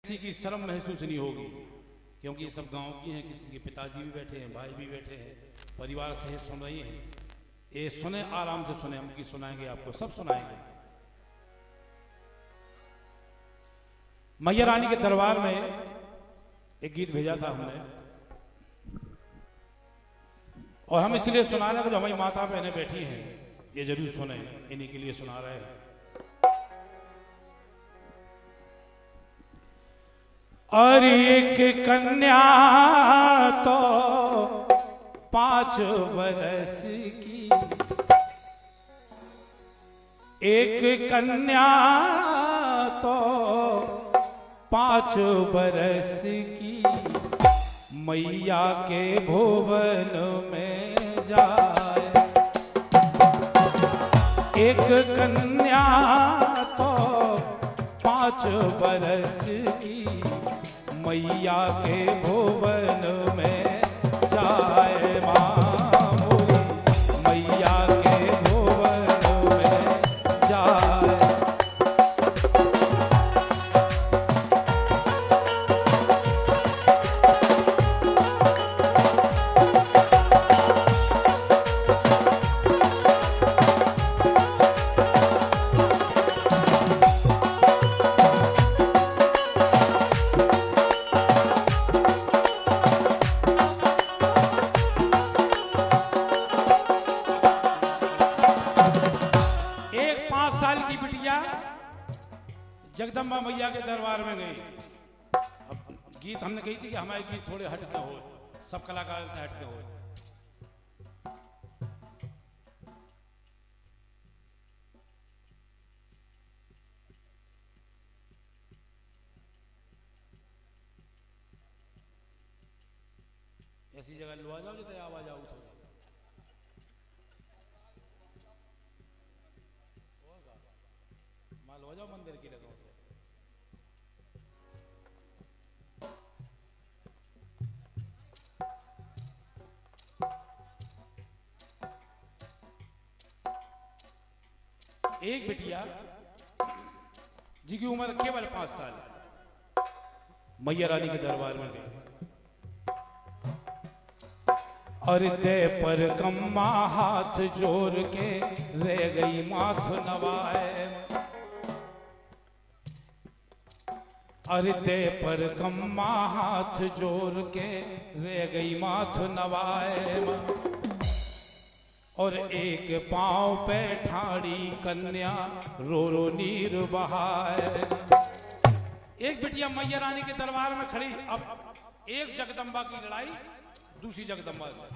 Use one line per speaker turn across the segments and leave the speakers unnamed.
किसी की शर्म महसूस नहीं होगी, क्योंकि ये सब गांव की हैं। किसी के पिताजी भी बैठे हैं, भाई भी बैठे हैं, परिवार सहित सुन रही हैं। ये सुने, आराम से सुने, हम की सुनाएंगे आपको, सब सुनाएंगे। मैया रानी के दरबार में एक गीत भेजा था हमने, और हम इसलिए सुना रहे हैं कि जो हमारी माता बहनें बैठी हैं ये जरूर सुने, इन्हीं के लिए सुना रहे हैं। और एक कन्या तो 5 बरस की, एक कन्या तो 5 बरस की, मैया के भुवन में जाए। एक कन्या तो 5 बरस की, मैया के भुवन में जाए। माँ मोरी मैया के भुवन में जाए। जगदम्बा मैया के दरबार में गई। अब गीत हमने कही थी कि हमारे गीत थोड़े हटके हो, सब कलाकारों से हटके हो। ऐसी जगह लो आ जाओ जितने आवाज आओ थोड़ी। माल हो जाओ मंदिर की लगो। एक बिटिया जी की उम्र केवल 5 साल मैया रानी के दरबार में गई। और दे पर कम्मा हाथ जोड़ के रह गई माथ नवाए। और दे पर कम्मा हाथ जोड़ के रह गई माथ नवाए। और एक पांव पे ठाड़ी कन्या रो रो नीर बहाए। एक बिटिया मैया रानी के दरबार में खड़ी। अब एक जगदम्बा की लड़ाई दूसरी जगदम्बा से,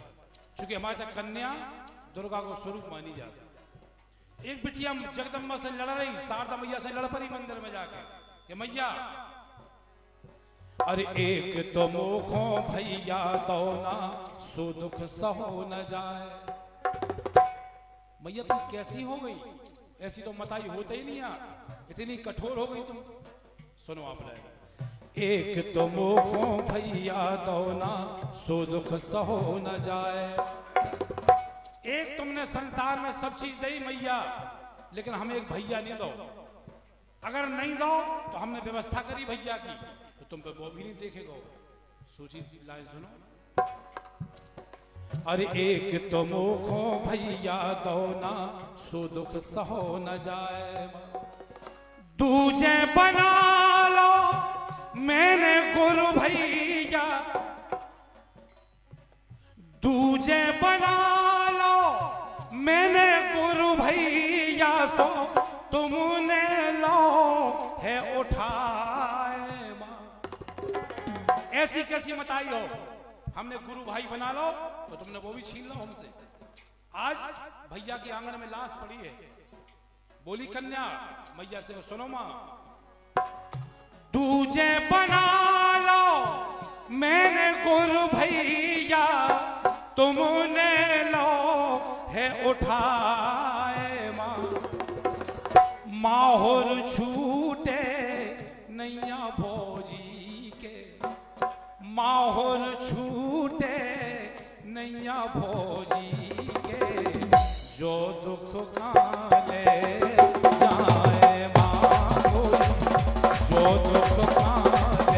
चूंकि हमारे तक कन्या दुर्गा को स्वरूप मानी जाती। एक बिटिया जगदम्बा से लड़ रही, शारदा मैया से लड़ पड़ी मंदिर में जाके कि मैया। अरे एक तो मोखों भैया तो ना सो दुख सहो न जाए। मैया तुम कैसी हो गई, ऐसी तो मताई होते ही नहीं यार, इतनी कठोर हो गई तुम। सुनो आप लोग। एक तो मोखों भैया तो ना सो दुख सहो न जाए। एक तुमने संसार में सब चीज दी मैया, लेकिन हमें एक भैया नहीं दो। अगर नहीं दो तो हमने व्यवस्था करी भैया की, तो तुम पे वो भी नहीं देखेगा। सोची लाइन सुनो। अरे एक तो मोखों भैया दो ना सो दुख सहो न जाए। दूजे बना लो मैंने गुरु भैया, दूजे बना लो मैंने गुरु भैया, सो तुमने लो है उठाए। मां ऐसी कैसी मताई हो, हमने गुरु भाई बना लो तो तुमने वो भी छीन लो हमसे। आज भैया के आंगन में लाश पड़ी है। बोली कन्या मैया से, सुनो मां। दूजे बना लो मैंने गुरु भैया, तुमने लो है उठाए। माहौर छूटे नैया भोजी के, माहौर छूटे नैया भोजी के, जो दुख काले जाए। माँ जो दुख काले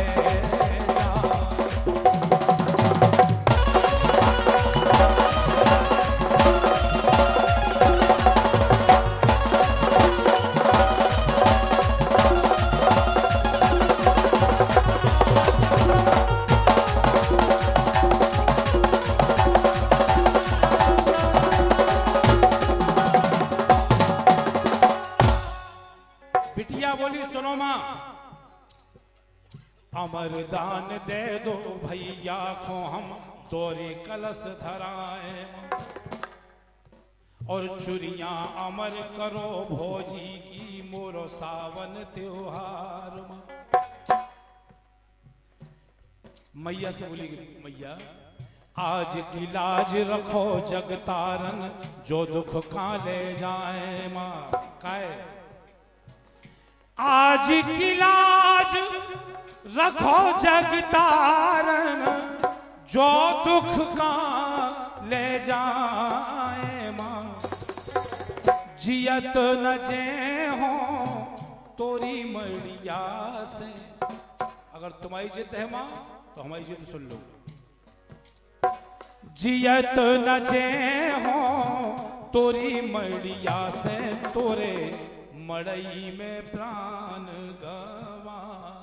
अमर दान दे दो भैया को हम तोरे कलश धराए और चुरियां अमर करो भोजी की मोरो सावन त्योहार। मैया से बोली मैया आज की लाज रखो जगतारन जो दुख का ले जाए माँ काए। आज की लाज रखो जगतारन जो दुख का ले जाए माँ। जियत न जे हो तोरी मड़िया से। अगर तुम्हारी जिद है माँ तो हमारी जिद सुन लो। जियत न जे हो तोरी मड़िया से तोरे मड़ई में प्राण गवाए।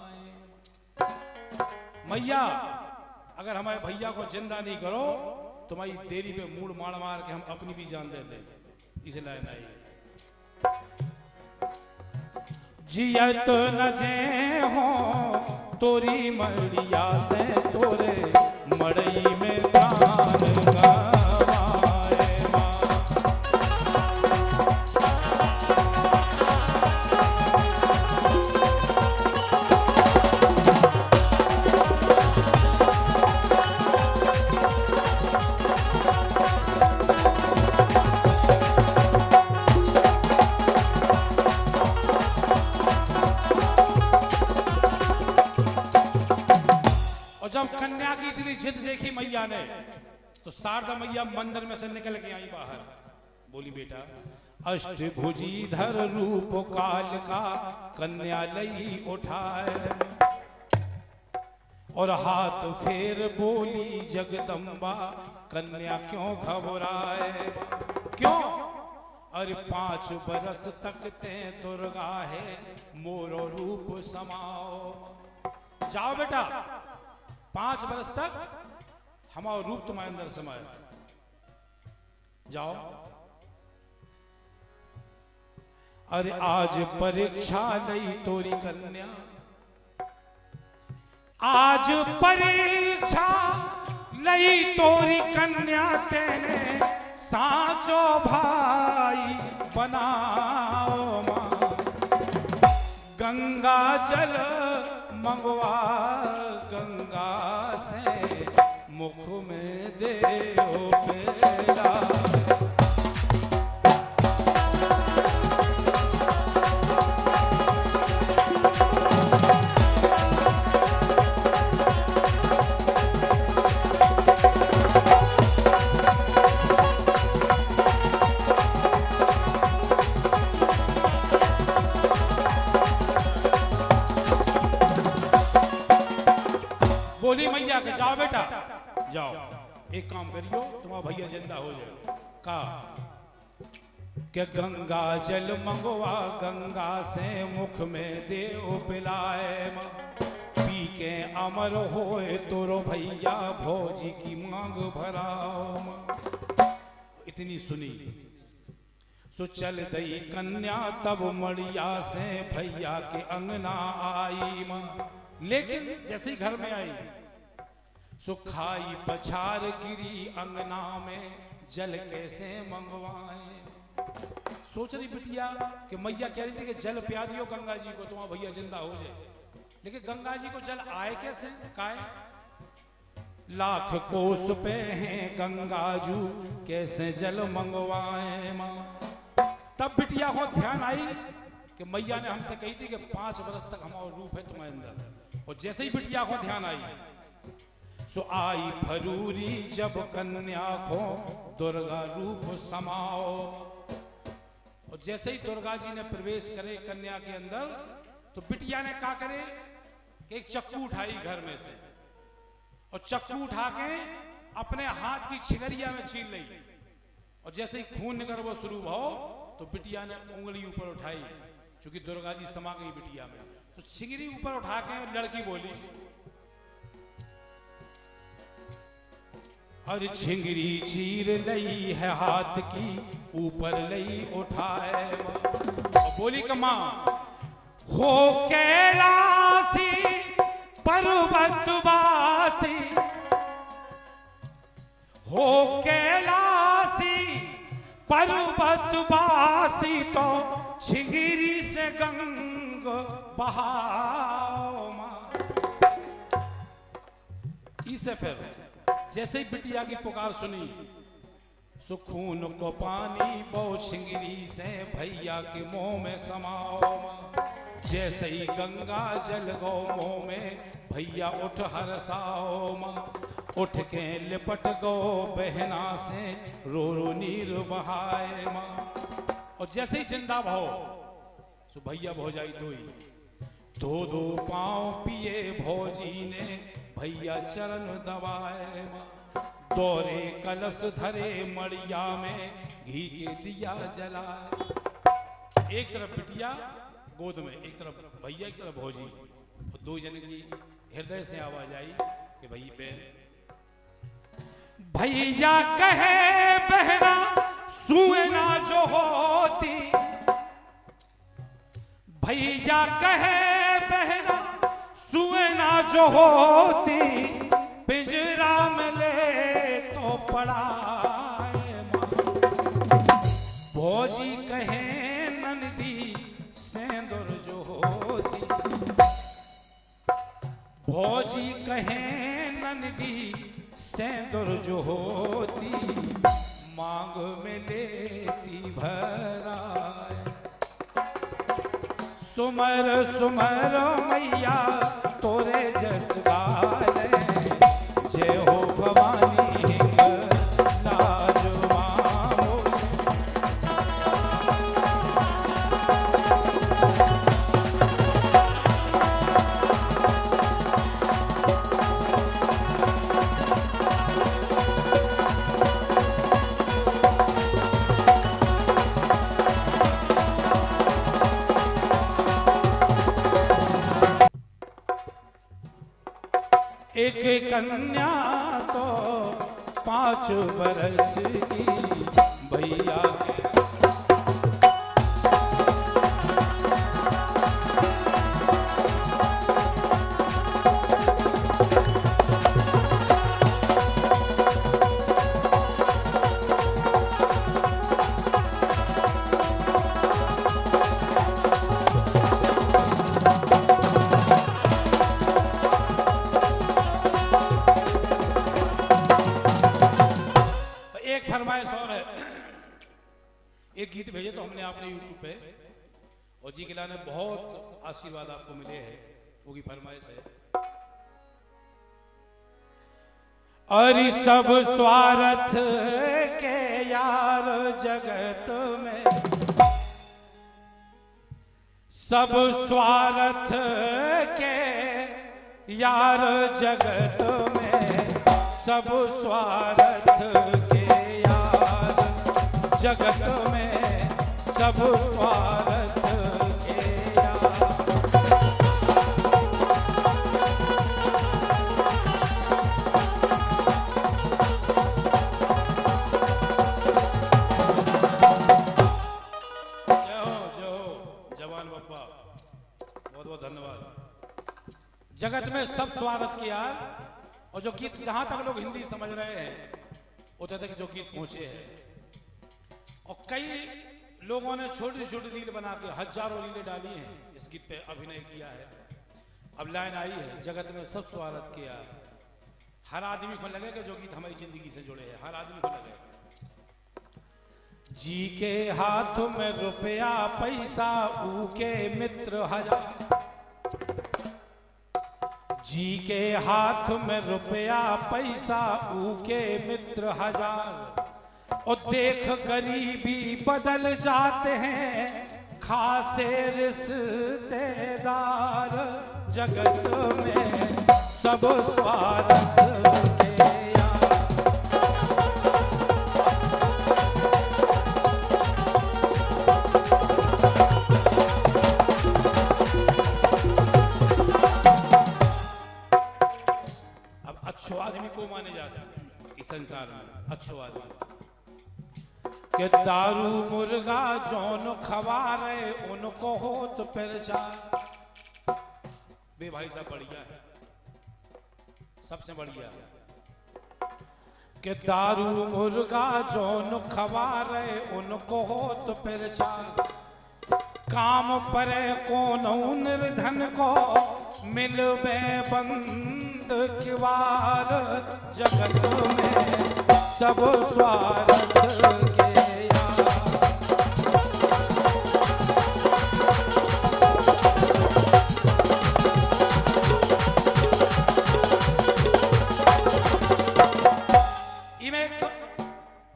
मैया अगर हमारे भैया को जिंदा नहीं करो तुम्हारी देरी पे मूड मार मार के हम अपनी भी जान दे दें। इसे लाए नहीं जियत न जे हो तोरी मड़िया से तोरे मड़ई में प्राण गवाए माँ। जब कन्या की इतनी जिद देखी मैया ने तो शारदा मैया मंदिर में से निकल के आई बाहर। बोली बेटा अष्टभुजीधर रूप काल का कन्या लई उठाए और हाथ फेर बोली जगदम्बा कन्या क्यों घबराए। क्यों? अरे 5 बरस तक ते दुर्गा है मोरो रूप समाओ। जाओ बेटा 5 बरस तक हमारा रूप तुम्हारे अंदर समाया। जाओ। अरे आज परीक्षा लई तोरी कन्या। आज परीक्षा लई तोरी कन्या तेने साचो भाई बनाओ मां। गंगा जल मंगवा गंगा से मुख में दे पेला। बोली मैया के जाओ बेटा जाओ एक काम करियो तुम्हारा भैया जिंदा हो जाए। का कि गंगा जल मंगवा गंगा से मुख में दे पिलाए पी के अमर होए तोरो भैया भोजी की मांग भराओ। इतनी सुनी सो चल दई कन्या तब मड़िया से भैया के अंगना आई मां। लेकिन जैसे ही घर में आई सो खाई पछार गिरी अंगना में जल कैसे मंगवाए। सोच रही बिटिया कि मैया कह रही थी कि जल पिया दियो गंगा जी को तुम्हारा भैया जिंदा हो जाए। लेकिन गंगा जी को जल आए कैसे? काहे? लाख कोस पे हैं गंगा जू कैसे जल मंगवाए मां। तब बिटिया को ध्यान आई कि मैया ने हमसे कही थी कि 5 बरस तक हमारा रूप है तुम्हारे अंदर। और जैसे ही बिटिया को ध्यान आई सो आई फरूरी जब कन्या को दुर्गा रूप समाओ। और जैसे ही दुर्गा जी ने प्रवेश करे कन्या के अंदर तो बिटिया ने क्या करे कि एक चक्कू उठाई घर में से और चक्कू उठा के अपने हाथ की छिगरिया में छीन ली। और जैसे ही खून निकल वो शुरू हो तो बिटिया ने उंगली ऊपर उठाई क्योंकि दुर्गा जी समा गई बिटिया में। तो छिगरी ऊपर उठा के लड़की बोली और छिंगरी चीर लई है हाथ की ऊपर लई उठाए। और बोली कि मां हो कैलासी पर्वतवासी हो कैलासी, पर्वतवासी तो छिंगिरी से गंग बहाओ मां। इसे फिर जैसे ही बिटिया की पुकार सुनी, सुखून को पानी बहु छिंगिरी से भैया के मुंह में समाओ मां। जैसे ही गंगा जल गो मुंह में, भैया उठ हरसाओ मां। उठ के लिपट गो बहना से, रो रो नीर बहाए मां। और जैसे ही जिंदा भाओ, तो भैया भौजाई दोई, दो दो पांव पिए भौजी ने, भैया चरण दबाए मां। दौरे कलश धरे मड़िया में, घी के दिया जलाए। एक तरफ बिटिया गोद में, एक तरफ भैया, एक तरफ भौजी। और दो जन की हृदय से आवाज आई कि भई बहन, भैया कहे बहना सुना जो होती, भैया कहे बहना सुना जो होती, पिंजरा में ले तो पड़ाए मां। भौजी कहे ननदी सेंदूर जो होती, भौजी कहे ननदी सेंदूर जो होती, मांग में लेती भराए। सुमर सुमर मैया तोरे जस गाले, जय हो भवानी हिंग लाज मामो। एक कन्या तो 5 बरस की भैया के, एक गीत भेजे तो हमने आपने YouTube पे, और जी किला ने बहुत आशीर्वाद आपको मिले हैं, वो की फरमाइश है। और सब स्वार्थ के यार जगत में, सब स्वार्थ के यार जगत में, सब स्वार्थ के यार जगत में, सब स्वार्थ के यार। जवान बाबा बहुत बहुत धन्यवाद। जगत में सब स्वार्थ के यार। और जो गीत जहां तक लोग हिंदी समझ रहे हैं, उतने तक जो गीत पहुंचे हैं, और कई लोगों ने छोटी छोटी रील बना के हजारों रीलें डाली हैं, इस गीत पे अभिनय किया है। अब लाइन आई है, जगत में सब स्वार्थ किया। हर आदमी को लगे कि जो गीत हमारी जिंदगी से जुड़े हैं, हर आदमी को लगे। जी के हाथ में रुपया पैसा, ऊ के मित्र हजार। जी के हाथ में रुपया पैसा, ऊ के मित्र हजार। और देख गरीबी बदल जाते हैं खासे रिश्तेदार। जगत में सब स्वार्थ के यार। अब अच्छो आदमी को माने जाता है इस संसार में, अच्छो आदमी के दारू मुर्गा जौन खवा रहे, उनको हो तो परेशान। बे भाई साहब बढ़िया है, सबसे बढ़िया कि दारू मुर्गा जोन खवारे उनको हो तो प्रचार, काम परे कोनो निर्धन को मिलवे बंद किवार, जगत में सब स्वार्थ के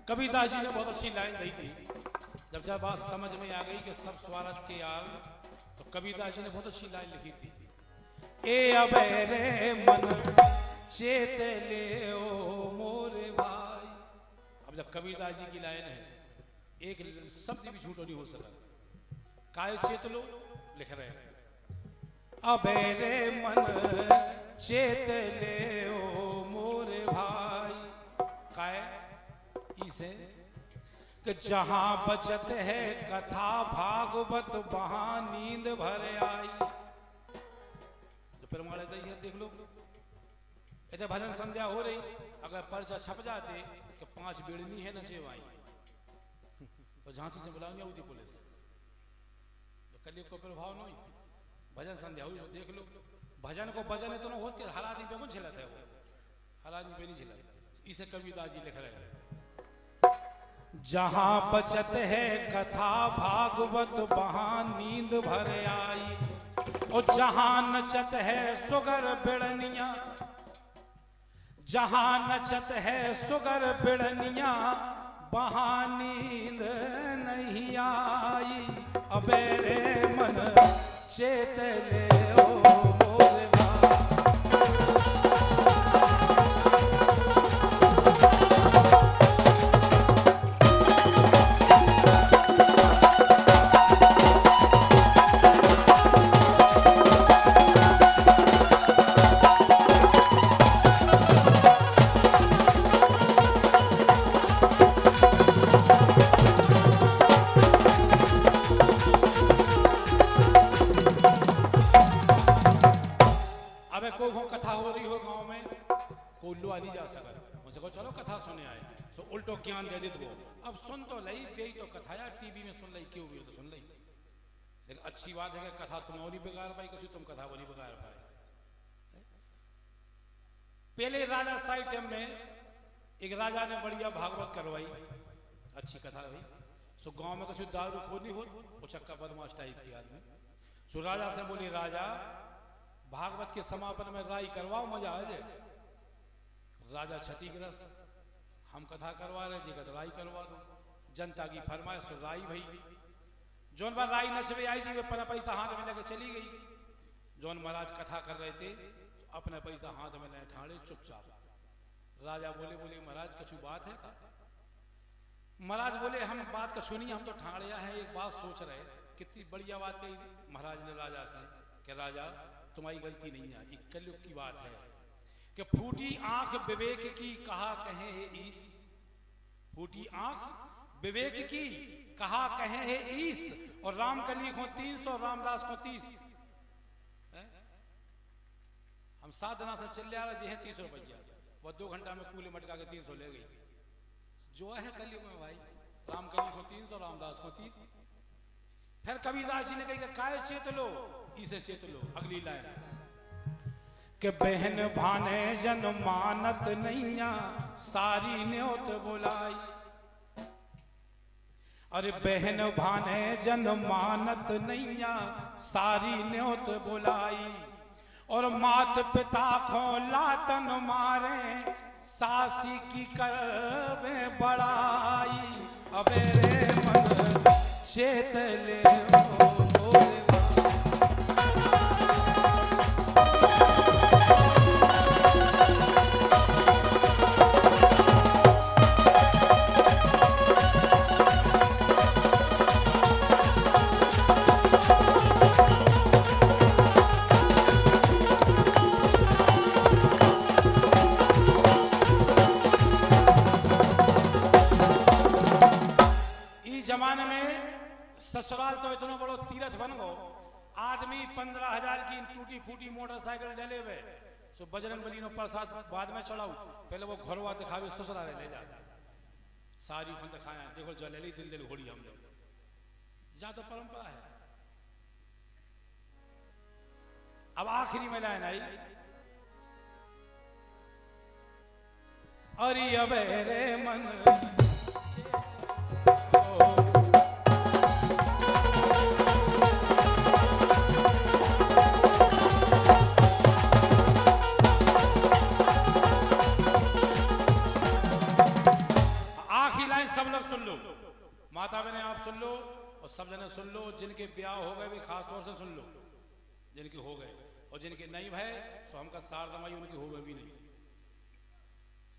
कबीरदास जी ने बहुत अच्छी लाइन दी थी। जब बात समझ में आ गई कि सब स्वार्थ के आग, तो कबीरदास जी ने बहुत अच्छी लाइन लिखी थी, ए अबेरे मन चेत ले ओ मोरे भाई। अब जब कबीरदास जी की लाइन है, एक शब्द भी झूठो नहीं हो सका। काय चेत लो लिख रहे हैं, अबेरे मन चेत ले ओ मोरे भाई। काय से कि जहां बचत है कथा भागवत वहां नींद भर आई। तो परमाणु ये देख लो, इधर भजन संध्या हो रही, अगर पर्चा छप जाते कि 5 बेड़नी है न सेवाई, तो झांसी से बुलाऊंगी होती पुलिस। तो कल को प्रभाव नहीं, भजन संध्या हुई तो देख लो, भजन को भजन तो न होते, हर आदमी पे कौन झेलता है, वो हर आदमी पे नहीं झेलता। इसे कबीरदास जी लिख रहे हैं, जहां बचत है कथा भागवत वहां नींद भर आई, और जहां नचत है सुगर बिड़निया, जहां नचत है सुगर बिड़निया वहां नींद नहीं आई। अबेरे मन चेत ले ओ मोरे उल्टो ज्ञान दे दो। अब सुन तो लई बेई तो कथाया टीवी में सुन लई, क्यों भी तो सुन लई, लेकिन अच्छी बात है कि कथा तुम और नहीं बिगाड़ पाई, कभी तुम कथा को नहीं बिगाड़ पाए। पहले राजा साई टाइम में एक राजा ने बढ़िया भागवत करवाई, अच्छी कथा हुई। सो गांव में कुछ दारू खोनी हो, उचक्का बदमाश टाइप की आदमी, सो राजा से बोली, राजा भागवत के समापन में राई करवाओ, मजा आ जाए। राजा क्षतिग्रस्त, हम कथा करवा रहे जी, राई करवा दो। जनता की फरमाइश, तो राई भाई जौन बार राई नचवे आई थी, वे अपना पैसा हाथ में लेकर चली गई। जौन महाराज कथा कर रहे थे, अपना पैसा हाथ में ले ठाड़े चुपचाप। राजा बोले महाराज कछु बात है का? महाराज बोले हम बात कछु नहीं, हम तो ठाड़िया है, एक बात सोच रहे। कितनी बढ़िया बात कही महाराज ने राजा से कि राजा तुम्हारी गलती नहीं है, एक कलयुग की बात है कि फूटी आंख विवेक की कहा कहे है ईस। फूटी आंख विवेक की कहा कहे है ईस, और रामकली को 300 रामदास को 30। हम 7 दिना से चल आ रहे हैं 30 रुपया, वह 2 घंटा में कूले मटका के 300 ले गई। जो है कलयुग में भाई, रामकली को 300 रामदास को 30। फिर कबीरदास जी ने कही काय चेत लो, इसे चेत लो। अगली लाइन कि बहन भाने जन मानत नैया सारी न्योत बुलाई। अरे बहन भाने जन मानत नैया सारी न्योत बुलाई, और मात पिता को लातन मारे सासी की कर में बड़ाई। अबेरे मन चेत ले ससुराल तो इतना बड़ो तीर्थ बन गो। आदमी 15,000 की टूटी फूटी मोटरसाइकिल डले हुए, सो सो बजरंग बली नो प्रसाद बाद में चढ़ाऊ, पहले वो घरवा दिखावे ससुराल ले जा सारी खन दिखाया, देखो जलेली दिल दिल घोड़ी हम लोग जहां तो परंपरा है। अब आखिरी में लाइन आई, अरे अब रे मन सब लोग सुन लो, माता बहने आप सुन लो और सब जने सुन लो, जिनके ब्याह हो गए वे खास तौर से सुन लो, जिनके हो गए और जिनके नहीं भय तो हमका सार दमाई उनकी हो गए भी नहीं।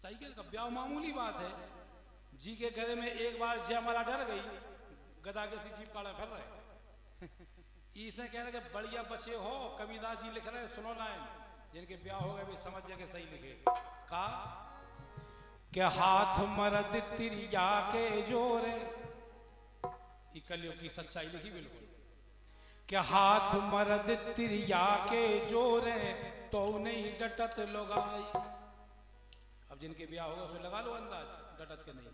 साइकिल का ब्याह मामूली बात है, जी के घर में एक बार जयमाला डर गई, गदा के सी जीप काड़ा फिर रहे इसे कह रहे कि बढ़िया बचे हो, कबीरदास जी लिख रहे सुनो लाइन, जिनके ब्याह हो गए वे समझ जाके सही लिखे का के हाथ मर्द तिरिया के जोरे, कलयुग की सच्चाई लिखी बिल्कुल, के हाथ मर्द तिरिया के जोरे तो नहीं डटत लोगाई। अब जिनके ब्याह होगा उसमें लगा लो अंदाज, डटत के नहीं।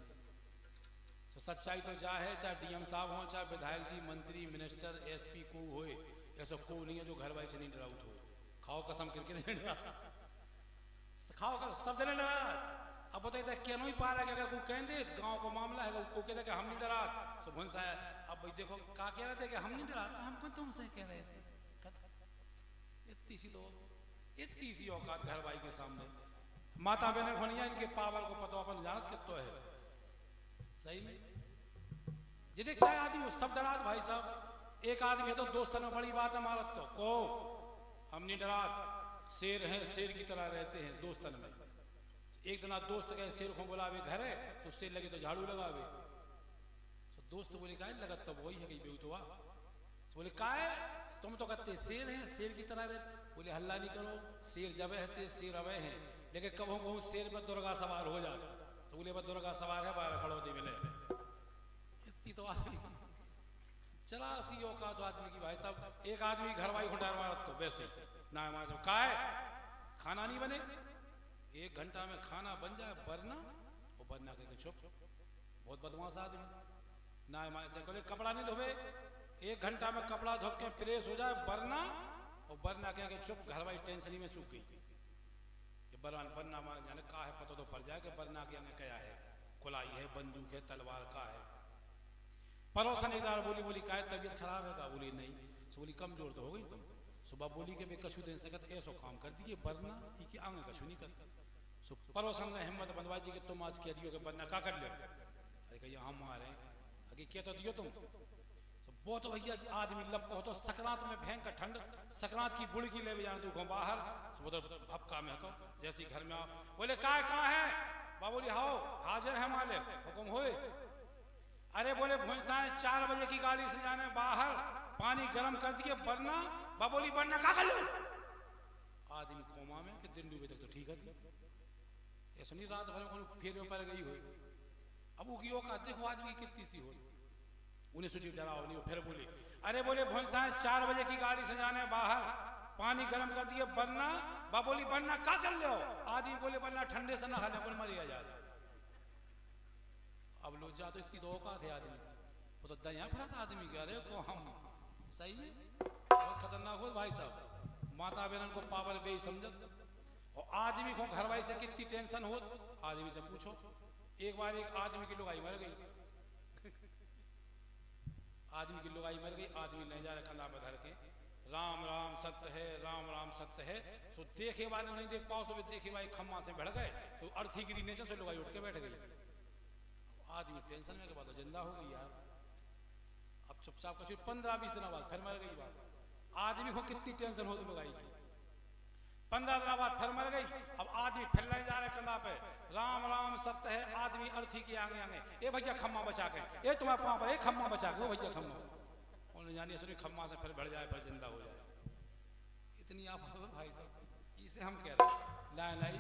तो सच्चाई तो जा है, चाहे डीएम साहब हो, चाहे विधायक जी, मंत्री, मिनिस्टर, एसपी को होए, ऐसा को नहीं है जो घर वाले से नहीं डराउट हो। खाओ कसम करके डरा, खाओ कसम सब जने डरा। अब बताइए क्यों नहीं पा रहा कि अगर कोई कह दे गांव को मामला है, वो कहते कि हम नहीं डरा तो भुनसा है। अब भाई देखो क्या कह रहे थे कि हम नहीं डरा, हमको तुमसे कह रहे थे, इतनी सी औकात घर भाई के सामने। माता बहने खोनिया इनके पावर को पता अपन जानत कितो है सही में, जिन्हें चाहे आदमी हो सब डरात भाई साहब। एक आदमी है तो दोस्तों में बड़ी बात है मारत तो को हम नहीं डरात, शेर हैं शेर की तरह रहते हैं दोस्तन में। एक दिन दोस्त गए शेर को बुलावे घर है, तो शेर लगे तो झाड़ू लगावे, तो दोस्त बोले का लगत तो वही है कि बेउतवा, तो बोले का है तुम तो कहते शेर हैं शेर की तरह रहते, बोले हल्ला नहीं करो, शेर जबे है शेर अवे हैं, लेकिन कब कहूँ शेर पर दुर्गा सवार हो जाए, तो बोले बस दुर्गा सवार है 12 खड़ोते मिले। इतनी तो आदमी चला सी औकात तो आदमी की भाई साहब। एक आदमी घर वाई खुंडार मारत तो वैसे ना मार का है खाना नहीं बने, 1 घंटा में खाना बन जाए वरना, और वरना कह चुप, बहुत बदमाश आदमी ना माए से बोले कपड़ा नहीं धोबे, 1 घंटा में कपड़ा धो के प्रेस हो जाए वरना, और वरना कह के चुप, घर वाली टेंशन ही में सूख गई कि वरना मां जाने का है पता तो पड़ जाए कि वरना के आगे क्या है, खुलाई है, बंदूक है, तलवार का है। पड़ोसन एक बार बोली बोली का है तबीयत खराब है का, बोली नहीं, तो बोली कमजोर तो हो गई तुम, सुबह बोली के मैं कछु दे सकत ऐसो काम कर दिए वरना की आगे कछु नहीं कर। पड़ोसन ने हिम्मत बंधवा दी कि तुम आज कह दियो कि वरना का कर ले, अरे कहिए हम मारे अगे क्या तो दियो तुम, तो बहुत भैया आदमी लब को तो संक्रांत में भयंकर ठंड, संक्रांत की बुड़ की ले जाने तू बाहर, तो भपका में तो जैसे घर में आओ बोले कहाँ है, बाबूली हाओ हाजिर है मालिक हुक्म होए। अरे बोले भुंसाएं 4 बजे की गाड़ी से जाने बाहर, पानी गर्म कर दिए वरना, बाबूली वरना का कर लो। आदमी कोमा में कि दिन डूबे तक तो ठीक है, ऐसा नहीं रात भर में फिर पर गई हो। अब वो की औकात देखो आदमी कितनी सी हो, उन्हें सोची डराओ नहीं, फिर बोले अरे बोले भुंसाएं 4 बजे की गाड़ी से जाने बाहर, पानी गर्म कर दिए वरना, बाबूली वरना का कर लो। आदमी बोले वरना ठंडे से ना खाने को मरिया जा। अब लोग जा तो इतनी तो औकात है आदमी, वो तो दया फिर आदमी कह रहे को हम सही में बहुत खतरनाक हो भाई साहब। माता बहन को पावर बे समझत, और आदमी को घर वाली से कितनी टेंशन हो, आदमी से पूछो। एक बार एक आदमी की लुगाई मर गई आदमी की लुगाई मर गई, आदमी नहीं जा रहा कंधा पर धर के राम राम सत्य है, राम राम सत्य है। तो देखे वाले नहीं देख पाओ, तो देखे भाई खम्मा से बढ़ गए, तो अर्थी गिरी नीचे से लुगाई उठ के बैठ गई। आदमी टेंशन में के बाद जिंदा हो गई यार। अब चुपचाप का 15-20 दिन बाद फिर मर गई बात। आदमी को कितनी टेंशन हो तो लुगाई की, 15 दिन बाद फिर मर गई। अब आदमी फिर ले जा रहे कंधा पे, राम राम सत्य है, आदमी अर्थी के आगे आगे, ए भैया खम्मा बचा के, ए तुम्हारे पाँव पर खम्मा बचा के, भैया खम्मा, उन्हें जानिए सुनिए खम्मा से फिर बढ़ जाए, फिर जिंदा हो जाए। इतनी आप भाई साहब, इसे हम कह रहे लाइन आई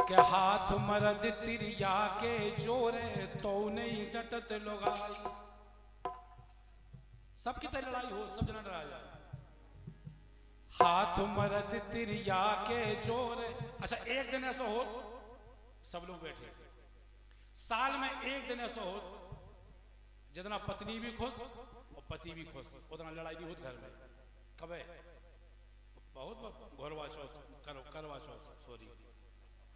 के हाथ मर्द तिरिया के जोरे तो नहीं डटत लोगाई। सबकी तरह लड़ाई हो, सब जना डरा जाए। हाथ मरद तिरिया के जोर। अच्छा एक दिन ऐसा हो, सब लोग बैठे, साल में एक दिन ऐसा हो जितना पत्नी भी खुश और पति भी खुश, उतना लड़ाई भी होती घर में। कब है? बहुत घोरवा चौथ, करवा चौथ, सॉरी,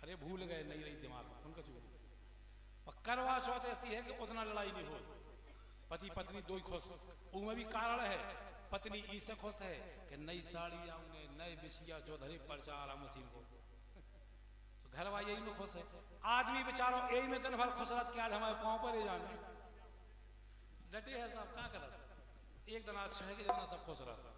अरे भूल गए, नहीं रही दिमाग उनका चूक। और करवा चौथ ऐसी है कि उतना लड़ाई नहीं हो, पति पत्नी दो ही खुश। उसमें भी कारण है, पत्नी ई से खुश है कि नई साड़ी आऊंगे, नए बिछिया जो धरी परचा आ रहा मशीन को, तो घर वाले यही में खुश है। आदमी बेचारो यही में दिन भर खुश रहता कि आज हमारे पाँव पर ही जाना डटे है साहब, कहाँ कर एक दिन अच्छा है कि जना सब खुश रहता।